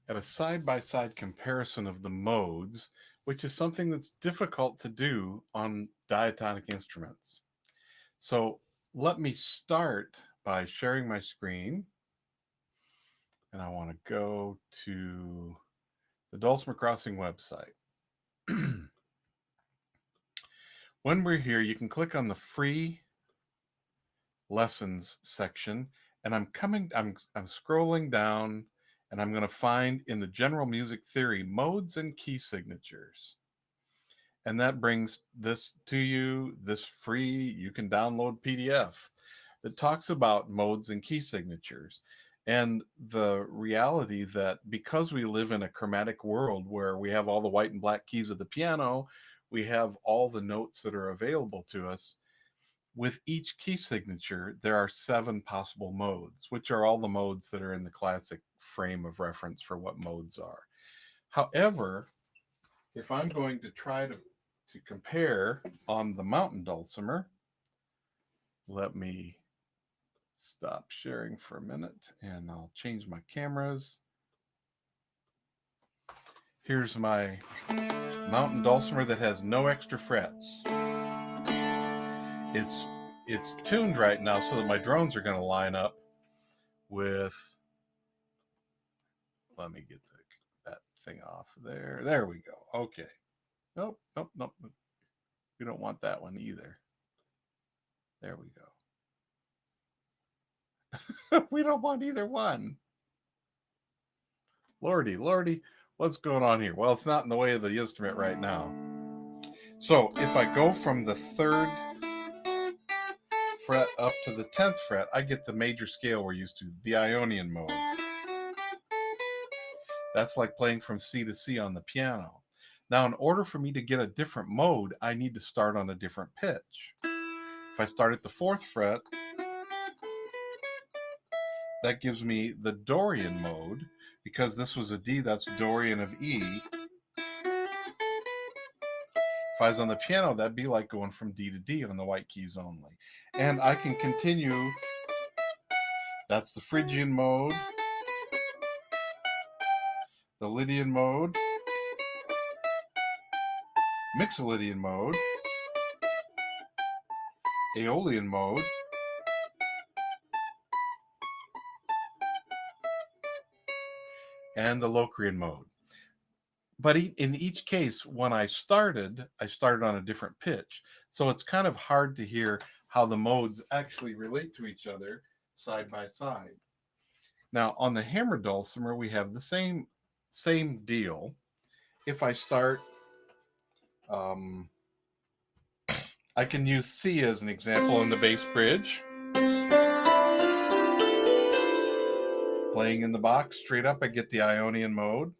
at a side-by-side comparison of the modes, which is something that's difficult to do on diatonic instruments. So let me start by sharing my screen, and I want to go to the Dulcimer Crossing website. When we're here, you can click on the free lessons section, and I'm scrolling down, and I'm going to find in the general music theory modes and key signatures. And that brings this to you, this free, you can download PDF that talks about modes and key signatures. And the reality that because we live in a chromatic world where we have all the white and black keys of the piano, we have all the notes that are available to us. With each key signature, there are 7 possible modes, which are all the modes that are in the classic frame of reference for what modes are. However, if I'm going to try to compare on the mountain dulcimer, let me stop sharing for a minute and I'll change my cameras. Here's my mountain dulcimer that has no extra frets. It's tuned right now so that my drones are going to line up with, let me get that thing off there. There we go. Okay. Nope. We don't want that one either. There we go. We don't want either one. Lordy, what's going on here? Well, it's not in the way of the instrument right now. So if I go from the 3rd fret up to the 10th fret, I get the major scale we're used to, the Ionian mode. That's like playing from C to C on the piano. Now, in order for me to get a different mode, I need to start on a different pitch. If I start at the 4th fret, that gives me the Dorian mode. Because this was a D, that's Dorian of E. If I was on the piano, that'd be like going from D to D on the white keys only. And I can continue. That's the Phrygian mode, the Lydian mode, Mixolydian mode, Aeolian mode, and the Locrian mode. But in each case, when I started on a different pitch. So it's kind of hard to hear how the modes actually relate to each other side by side. Now, on the hammer dulcimer, we have the same deal. If I start, I can use C as an example in the bass bridge. Playing in the box straight up, I get the Ionian mode.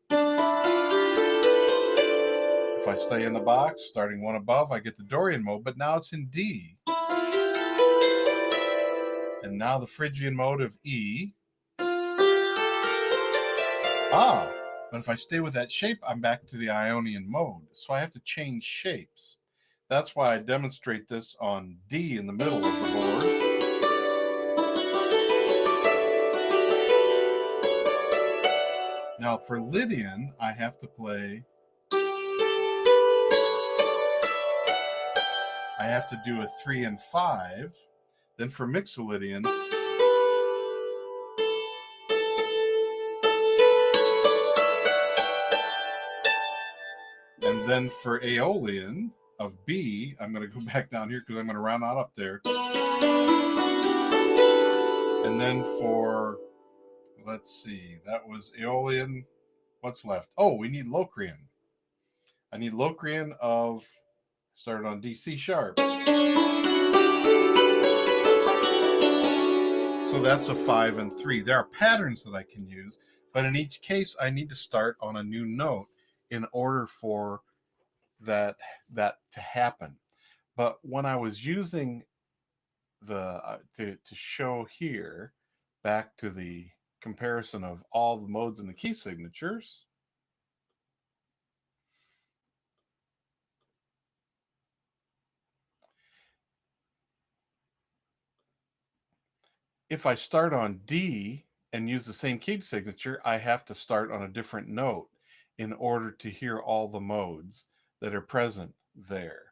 If I stay in the box, starting one above, I get the Dorian mode, but now it's in D. And now the Phrygian mode of E. But if I stay with that shape, I'm back to the Ionian mode. So I have to change shapes. That's why I demonstrate this on D in the middle of the board. Now for Lydian, I have to play, I have to do a 3 and 5. Then for Mixolydian, and then for Aeolian of B, I'm going to go back down here because I'm going to round out up there. And then for, let's see, that was Aeolian. What's left? Oh, we need Locrian. I need Locrian of, started on D, C sharp. So that's a 5 and 3. There are patterns that I can use, but in each case, I need to start on a new note in order for that to happen. But when I was using the to show here, back to the comparison of all the modes and the key signatures, if I start on D and use the same key signature, I have to start on a different note in order to hear all the modes that are present there.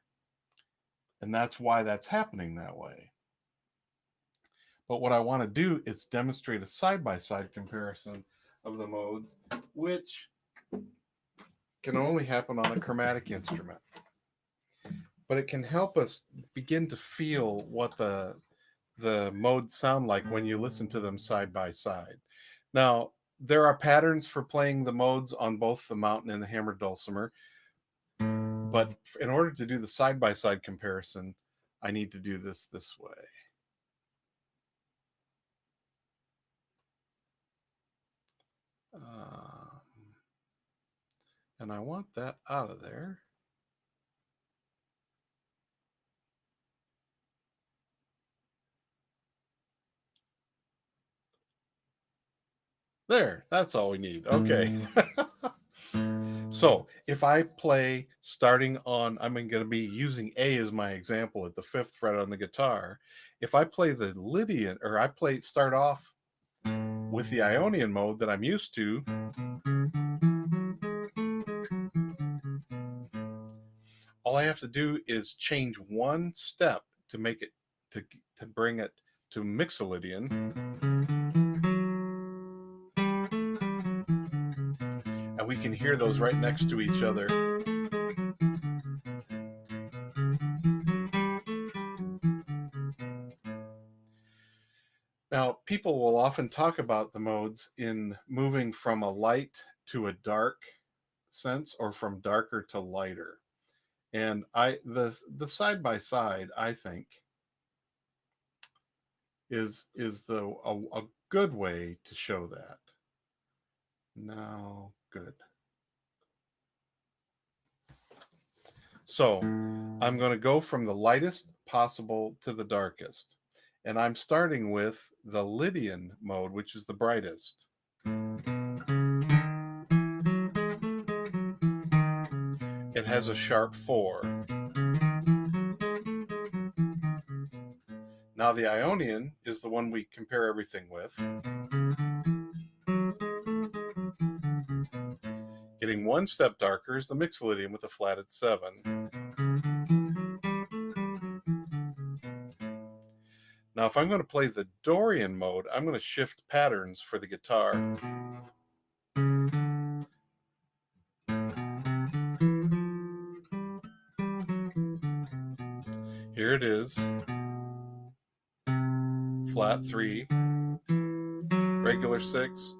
And that's why that's happening that way. But what I want to do is demonstrate a side-by-side comparison of the modes, which can only happen on a chromatic instrument. But it can help us begin to feel what the modes sound like when you listen to them side by side. Now, there are patterns for playing the modes on both the mountain and the hammered dulcimer, but in order to do the side by side comparison, I need to do this way. And I want that out of there. There, that's all we need. Okay. So if I play starting on, I'm going to be using A as my example at the 5th fret on the guitar. If I play the Lydian, or I start off with the Ionian mode that I'm used to, all I have to do is change one step to make it, to bring it to Mixolydian. And we can hear those right next to each other. Now, people will often talk about the modes in moving from a light to a dark sense, or from darker to lighter. And the side by side, I think, is a good way to show that. Now, good. So I'm going to go from the lightest possible to the darkest. And I'm starting with the Lydian mode, which is the brightest. It has a sharp 4. Now the Ionian is the one we compare everything with. Getting one step darker is the Mixolydian with a flatted 7. Now, if I'm going to play the Dorian mode, I'm going to shift patterns for the guitar. Here it is. Flat 3, regular 6,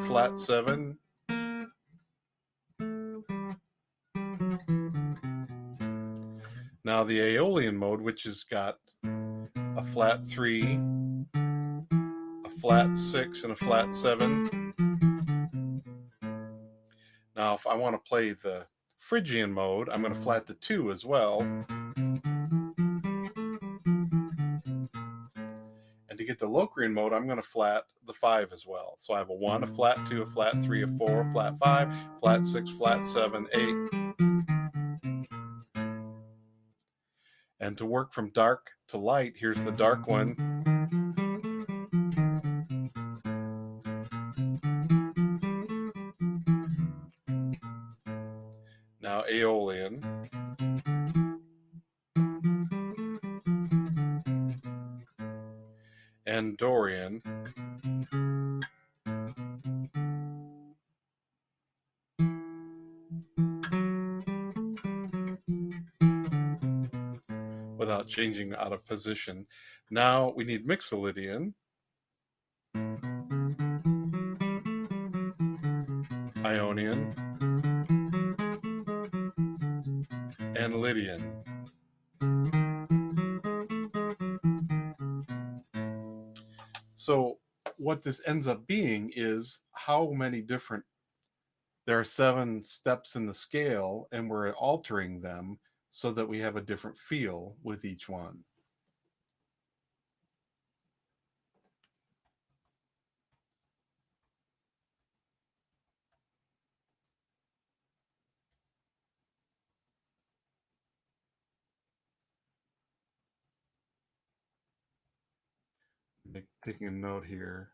flat 7. Now the Aeolian mode, which has got a flat 3, a flat 6, and a flat 7. Now, if I want to play the Phrygian mode, I'm going to flat the 2 as well. And to get the Locrian mode, I'm going to flat the 5 as well. So I have a 1, a flat 2, a flat 3, a 4, a flat 5, flat 6, flat 7, 8. And to work from dark to light, here's the dark one. Now Aeolian. And Dorian. Without changing out of position. Now we need Mixolydian, Ionian, and Lydian. So what this ends up being is how many different, there are 7 steps in the scale, and we're altering them so that we have a different feel with each one. Taking a note here.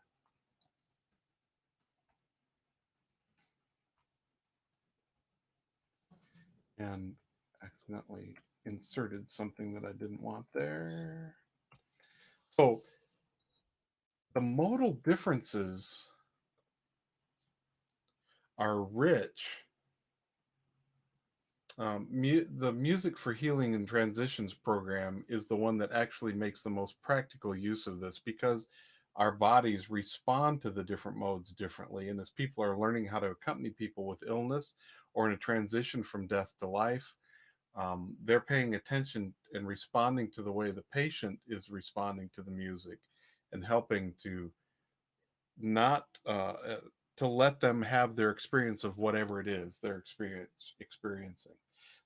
and accidentally inserted something that I didn't want there. So the modal differences are rich. The Music for Healing and Transitions program is the one that actually makes the most practical use of this, because our bodies respond to the different modes differently. And as people are learning how to accompany people with illness or in a transition from death to life, they're paying attention and responding to the way the patient is responding to the music, and helping to not to let them have their experience of whatever it is they're experiencing.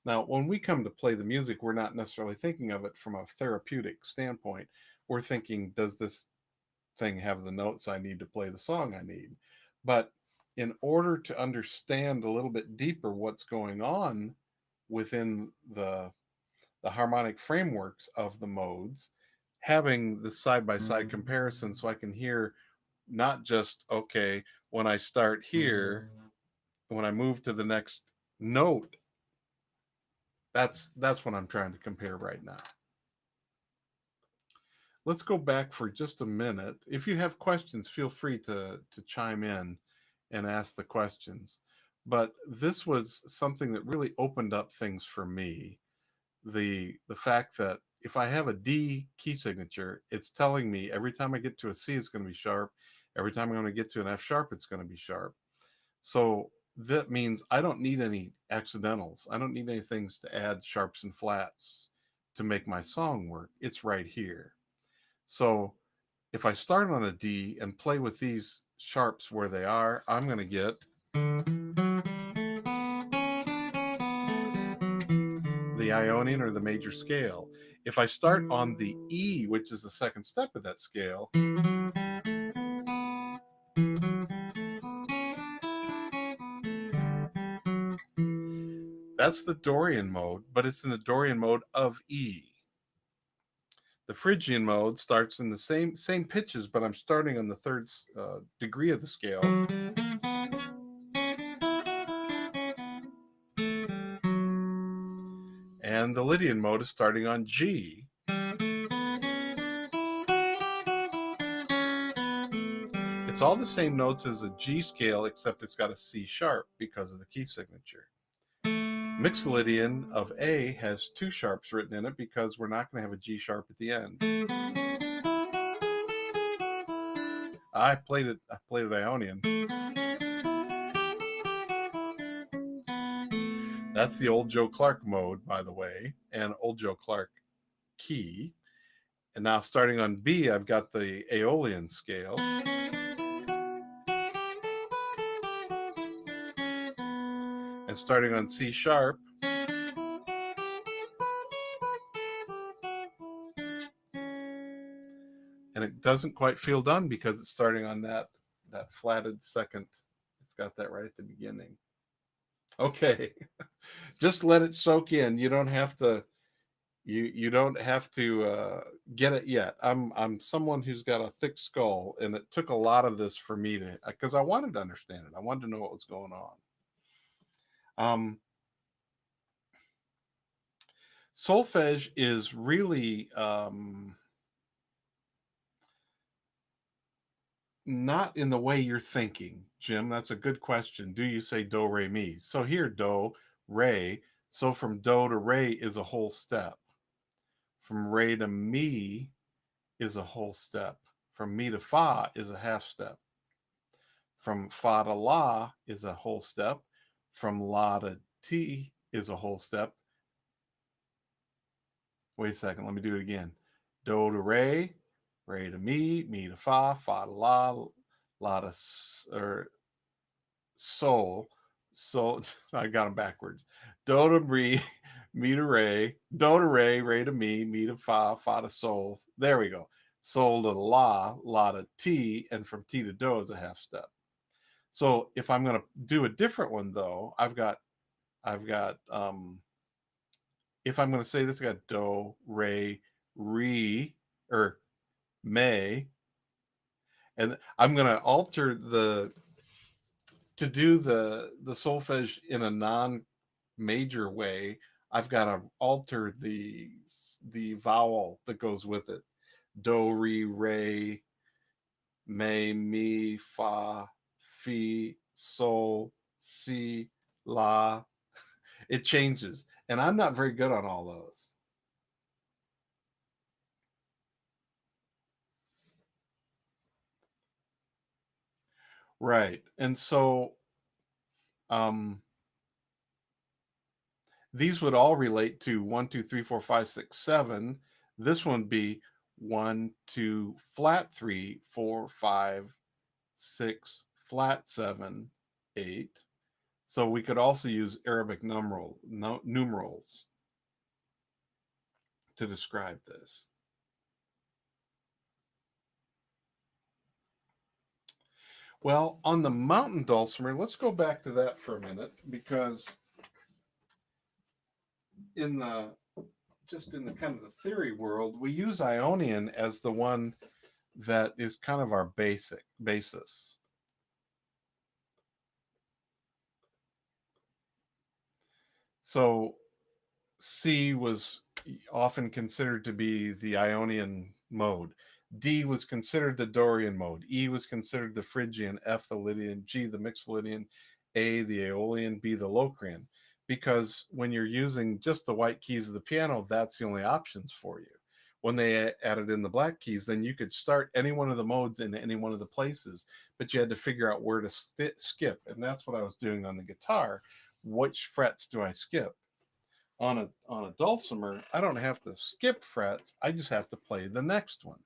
Now, when we come to play the music, we're not necessarily thinking of it from a therapeutic standpoint. We're thinking, does this thing have the notes I need to play the song I need? But in order to understand a little bit deeper what's going on within the harmonic frameworks of the modes, having the side by side comparison, so I can hear not just, okay, when I start here, when I move to the next note, that's what I'm trying to compare right now. Let's go back for just a minute. If you have questions, feel free to chime in and ask the questions. But this was something that really opened up things for me. The fact that if I have a D key signature, it's telling me every time I get to a C, it's going to be sharp. Every time I'm going to get to an F sharp, it's going to be sharp. So that means I don't need any accidentals. I don't need any things to add sharps and flats to make my song work. It's right here. So if I start on a D and play with these sharps where they are, I'm going to get the Ionian or the major scale. If I start on the E, which is the second step of that scale, that's the Dorian mode, but it's in the Dorian mode of E. The Phrygian mode starts in the same pitches, but I'm starting on the third degree of the scale. And the Lydian mode is starting on G. It's all the same notes as a G scale, except it's got a C sharp because of the key signature. Mixolydian of A has two sharps written in it because we're not going to have a G sharp at the end. I played it Ionian. That's the old Joe Clark mode, by the way, and old Joe Clark key. And now starting on B, I've got the Aeolian scale. And starting on C sharp, and it doesn't quite feel done because it's starting on that flatted second. It's got that right at the beginning. Okay, just let it soak in. You don't have to. You don't have to get it yet. I'm someone who's got a thick skull, and it took a lot of this for me to, because I wanted to understand it. I wanted to know what was going on. Solfege is really not in the way you're thinking, Jim. That's a good question. Do you say do, re, mi? So here, do, re. So from do to re is a whole step. From re to mi is a whole step. From mi to fa is a half step. From fa to la is a whole step. From la to ti is a whole step. Wait a second, let me do it again. Do to re, re to mi to fa to la, la to sol. So I got them backwards. Do to re, mi to re, do to re to mi to fa to sol. There we go. Sol to la, la to ti, and from ti to do is a half step. So if I'm going to do a different one though, I've got if I'm going to say this, I got do, re, or may, and I'm going to alter to do the solfege in a major way, I've got to alter the vowel that goes with it. Do, re, re, me, mi, fa, fi, sol, si, la. It changes. And I'm not very good on all those. Right. And so these would all relate to 1, 2, 3, 4, 5, 6, 7. This one would be 1, 2, flat 3, 4, 5, 6, flat 7, 8. So we could also use Arabic numerals to describe this. Well, on the mountain dulcimer, let's go back to that for a minute, because in the kind of the theory world, we use Ionian as the one that is kind of our basis. So C was often considered to be the Ionian mode. D was considered the Dorian mode. E was considered the Phrygian. F the Lydian. G the Mixolydian. A the Aeolian. B the Locrian. Because when you're using just the white keys of the piano, that's the only options for you. When they added in the black keys, then you could start any one of the modes in any one of the places, but you had to figure out where to skip. And that's what I was doing on the guitar. Which frets do I skip? On a dulcimer, I don't have to skip frets. I just have to play the next one.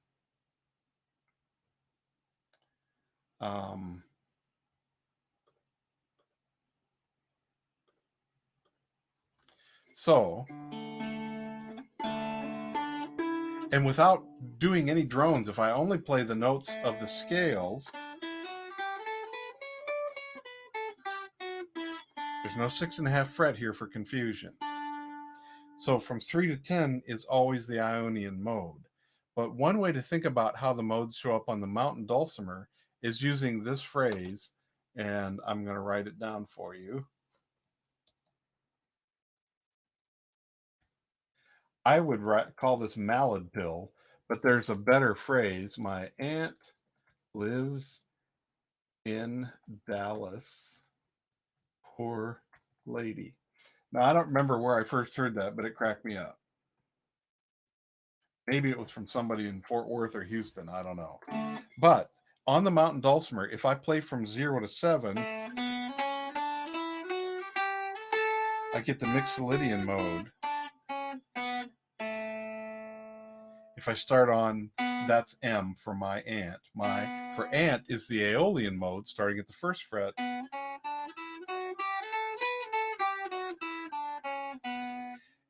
So, and without doing any drones, if I only play the notes of the scales, there's no 6.5 fret here for confusion. So from 3 to 10 is always the Ionian mode. But one way to think about how the modes show up on the mountain dulcimer is using this phrase, and I'm going to write it down for you. I would call this mallet pill, but there's a better phrase. My aunt lives in Dallas. Poor lady. Now, I don't remember where I first heard that, but it cracked me up. Maybe it was from somebody in Fort Worth or Houston. I don't know. But on the mountain dulcimer, if I play from 0 to 7, I get the Mixolydian mode. If I start on, that's M for my aunt. For aunt is the Aeolian mode, starting at the first fret.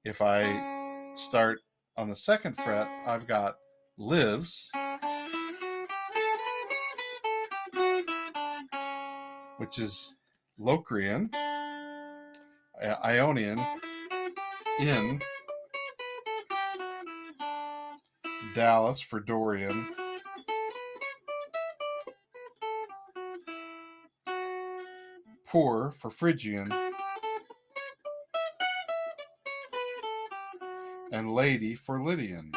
If I start on the second fret, I've got lives, which is Locrian, Ionian, in Dallas for Dorian, poor for Phrygian, and lady for Lydian.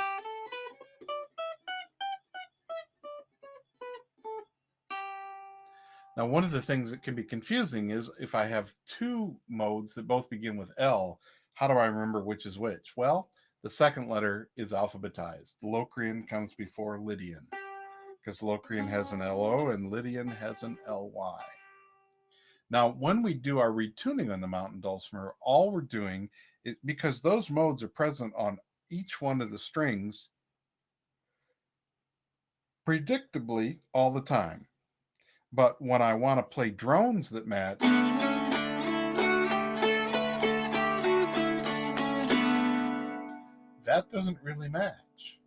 Now, one of the things that can be confusing is if I have two modes that both begin with L, how do I remember which is which? Well, the second letter is alphabetized. Locrian comes before Lydian, because Locrian has an LO and Lydian has an LY. Now, when we do our retuning on the mountain dulcimer, all we're doing is, because those modes are present on each one of the strings predictably all the time. But when I want to play drones that match, that doesn't really match.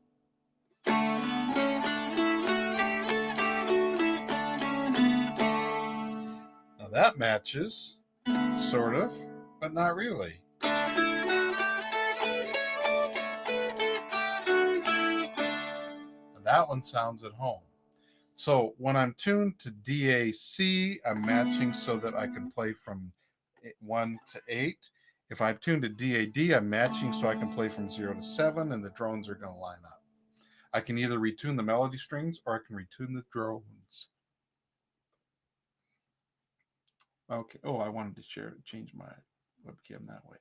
Now that matches, sort of, but not really. Now that one sounds at home. So when I'm tuned to DAC, I'm matching so that I can play from 1 to 8. If I'm tuned to DAD, I'm matching so I can play from 0 to 7, and the drones are going to line up. I can either retune the melody strings or I can retune the drones. Okay. Oh, I wanted to change my webcam that way.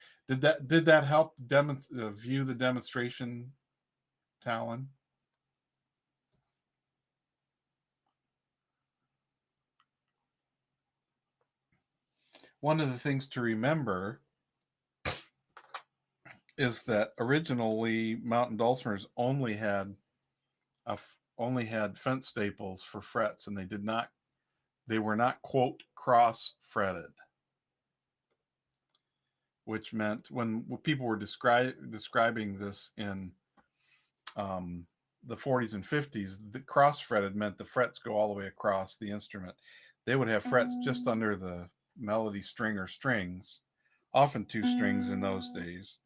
Did that help view the demonstration, Talon? One of the things to remember is that originally mountain dulcimers only had fence staples for frets, and they were not quote cross fretted, which meant when people were describing this in the 40s and 50s, the cross fretted meant the frets go all the way across the instrument. They would have frets just under the melody string or strings, often 2 strings in those days.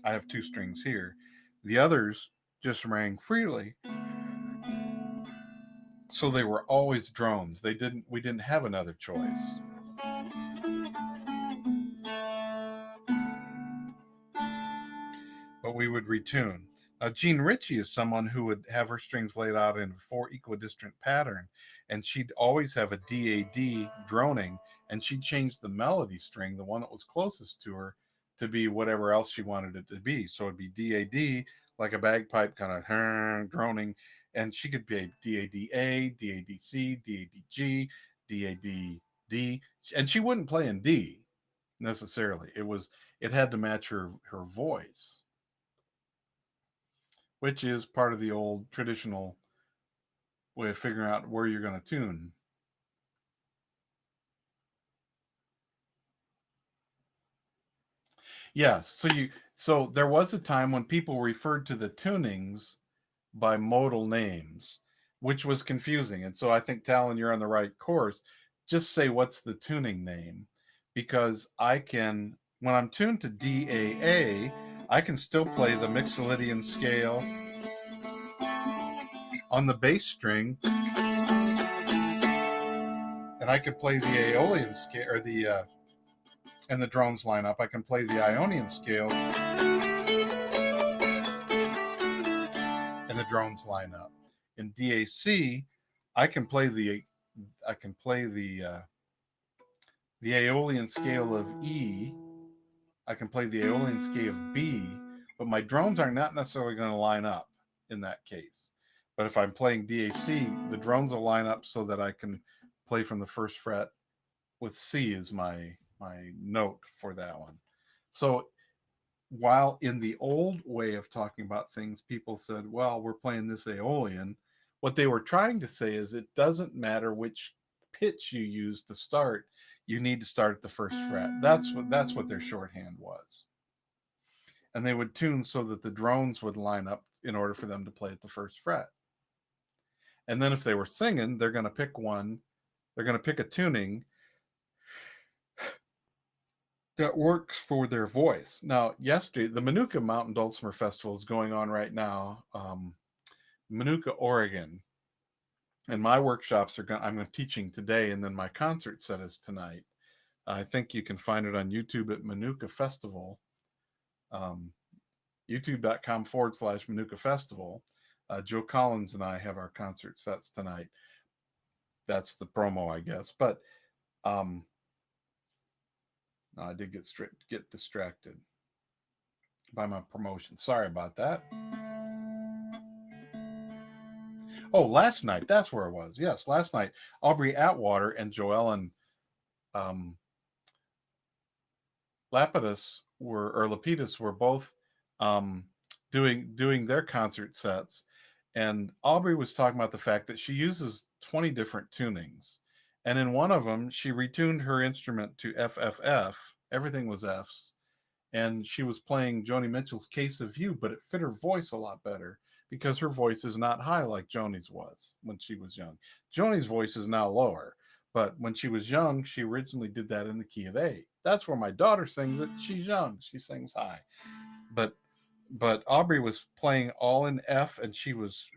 I have 2 strings here. The others just rang freely. So they were always drones. We didn't have another choice. But we would retune. Jean Ritchie is someone who would have her strings laid out in a 4 equidistant pattern, and she'd always have a DAD droning, and she'd change the melody string, the one that was closest to her, to be whatever else she wanted it to be. So it'd be DAD, like a bagpipe kind of droning, and she could be DADA, DADC, DADG, DADD, and she wouldn't play in D necessarily. It had to match her voice, which is part of the old traditional way of figuring out where you're going to tune. Yes. So there was a time when people referred to the tunings by modal names, which was confusing. And so I think, Talon, you're on the right course. Just say what's the tuning name, because when I'm tuned to DAA, I can still play the Mixolydian scale on the bass string, and I can play the Aeolian scale, or and the drones line up. I can play the Ionian scale, and the drones line up. In DAC, I can play the Aeolian scale of E. I can play the Aeolian scale of B, but my drones are not necessarily going to line up in that case. But if I'm playing DAC, the drones will line up so that I can play from the first fret with C as my note for that one. So while in the old way of talking about things, people said, well, we're playing this Aeolian, what they were trying to say is it doesn't matter which pitch you use to start, you need to start at the first fret. That's what their shorthand was. And they would tune so that the drones would line up in order for them to play at the first fret. And then if they were singing, they're going to pick a tuning that works for their voice. Now, yesterday, the Manuka Mountain Dulcimer Festival is going on right now, Manuka, Oregon. And my workshops I'm teaching today, and then my concert set is tonight. I think you can find it on YouTube at Manuka Festival, youtube.com/Manuka Festival. Joe Collins and I have our concert sets tonight. That's the promo, I guess. But I did get distracted by my promotion. Sorry about that. Oh, last night. That's where it was. Yes, last night. Aubrey Atwater and Joellen Lapidus were both doing their concert sets. And Aubrey was talking about the fact that she uses 20 different tunings. And in one of them, she retuned her instrument to FFF. Everything was Fs. And she was playing Joni Mitchell's Case of You, but it fit her voice a lot better because her voice is not high like Joni's was when she was young. Joni's voice is now lower, but when she was young, she originally did that in the key of A. That's where my daughter sings it. She's young. She sings high. But Aubrey was playing all in F, and she was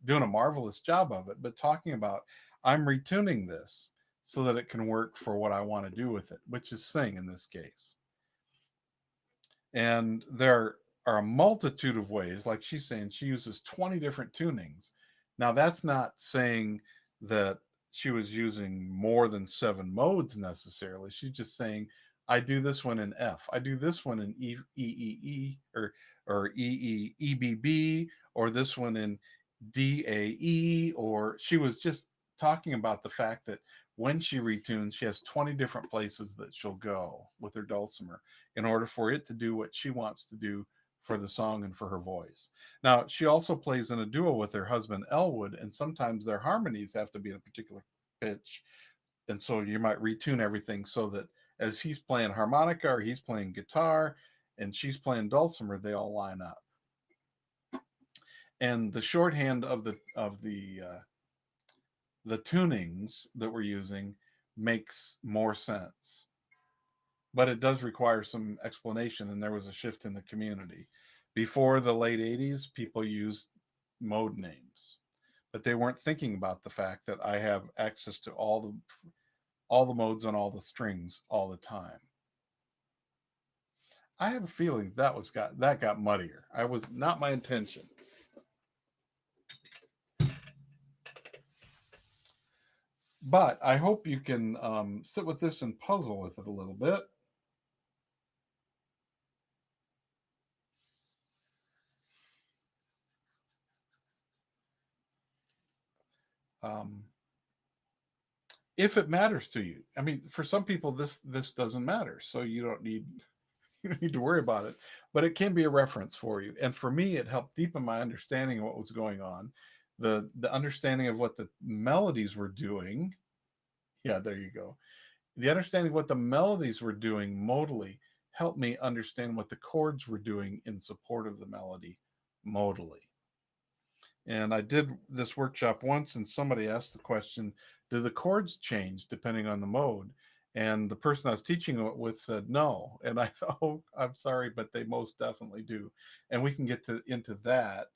doing a marvelous job of it, but talking about, I'm retuning this so that it can work for what I want to do with it, which is sing in this case. And there are a multitude of ways, like she's saying, she uses 20 different tunings. Now, that's not saying that she was using more than 7 modes necessarily. She's just saying, I do this one in F. I do this one in or EBB, or this one in DAE, or she was just talking about the fact that when she retunes, she has 20 different places that she'll go with her dulcimer in order for it to do what she wants to do for the song and for her voice. Now, she also plays in a duo with her husband Elwood, and sometimes their harmonies have to be in a particular pitch. And so you might retune everything so that as he's playing harmonica or he's playing guitar and she's playing dulcimer, they all line up. And the shorthand of the tunings that we're using makes more sense, but it does require some explanation. And there was a shift in the community. Before the late 80s, people used mode names, but they weren't thinking about the fact that I have access to all the modes on all the strings all the time. I have a feeling that got muddier. I was not my intention. But I hope you can sit with this and puzzle with it a little bit. If it matters to you, I mean, for some people this doesn't matter, so you don't need you don't need to worry about it. But it can be a reference for you, and for me, it helped deepen my understanding of what was going on, the understanding of what the melodies were doing. Yeah, there you go. The understanding of what the melodies were doing modally helped me understand what the chords were doing in support of the melody modally. And I did this workshop once, and somebody asked the question, do the chords change depending on the mode? And the person I was teaching it with said no. And I thought, oh, I'm sorry, but they most definitely do. And we can get into that.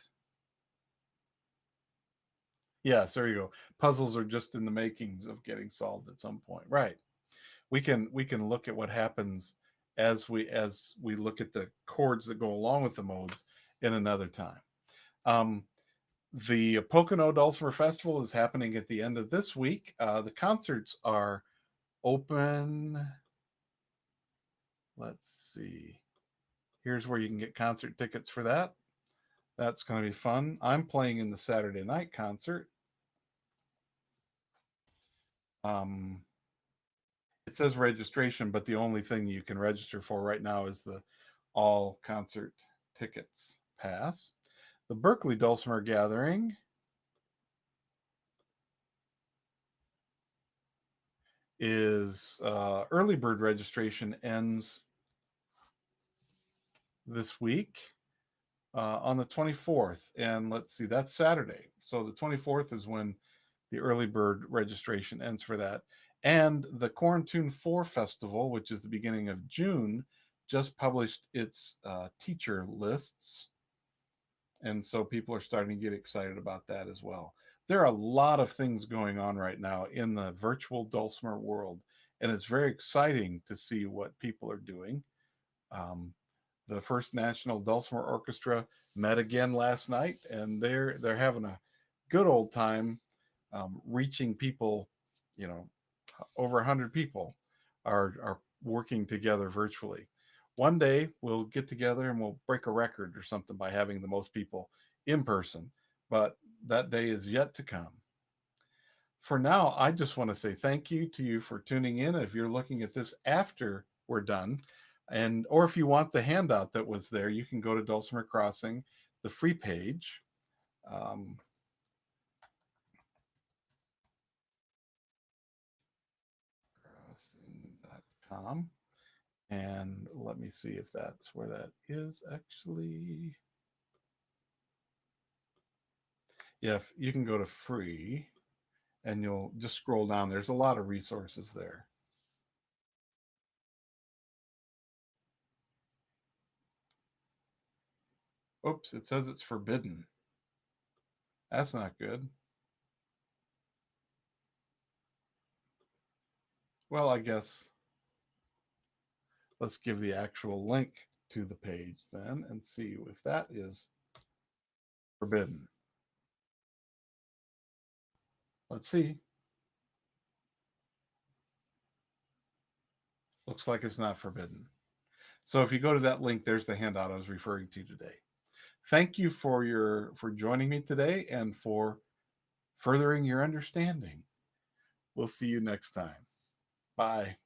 Yes, there you go. Puzzles are just in the makings of getting solved at some point. Right. We can look at what happens as we look at the chords that go along with the modes in another time. The Pocono Dulcimer Festival is happening at the end of this week. The concerts are open. Let's see. Here's where you can get concert tickets for that. That's going to be fun. I'm playing in the Saturday night concert. Um, it says registration, but the only thing you can register for right now is the all concert tickets pass. The Berkeley Dulcimer Gathering is early bird registration ends this week on the 24th. And let's see, that's Saturday. So the 24th is when the early bird registration ends for that. And the Quarantine 4 Festival, which is the beginning of June, just published its teacher lists. And so people are starting to get excited about that as well. There are a lot of things going on right now in the virtual dulcimer world, and it's very exciting to see what people are doing. The First National Dulcimer Orchestra met again last night, and they're having a good old time reaching people. You know, over 100 people are working together virtually. One day we'll get together and we'll break a record or something by having the most people in person, but that day is yet to come. For now, I just want to say thank you to you for tuning in. If you're looking at this after we're done, and or if you want the handout that was there, you can go to Dulcimer Crossing, the free page. Crossing.com. And let me see if that's where that is actually. Yeah, you can go to free and you'll just scroll down. There's a lot of resources there. Oops, it says it's forbidden. That's not good. Well, I guess let's give the actual link to the page then and see if that is forbidden. Let's see. Looks like it's not forbidden. So if you go to that link, there's the handout I was referring to today. Thank you for joining me today and for furthering your understanding. We'll see you next time. Bye.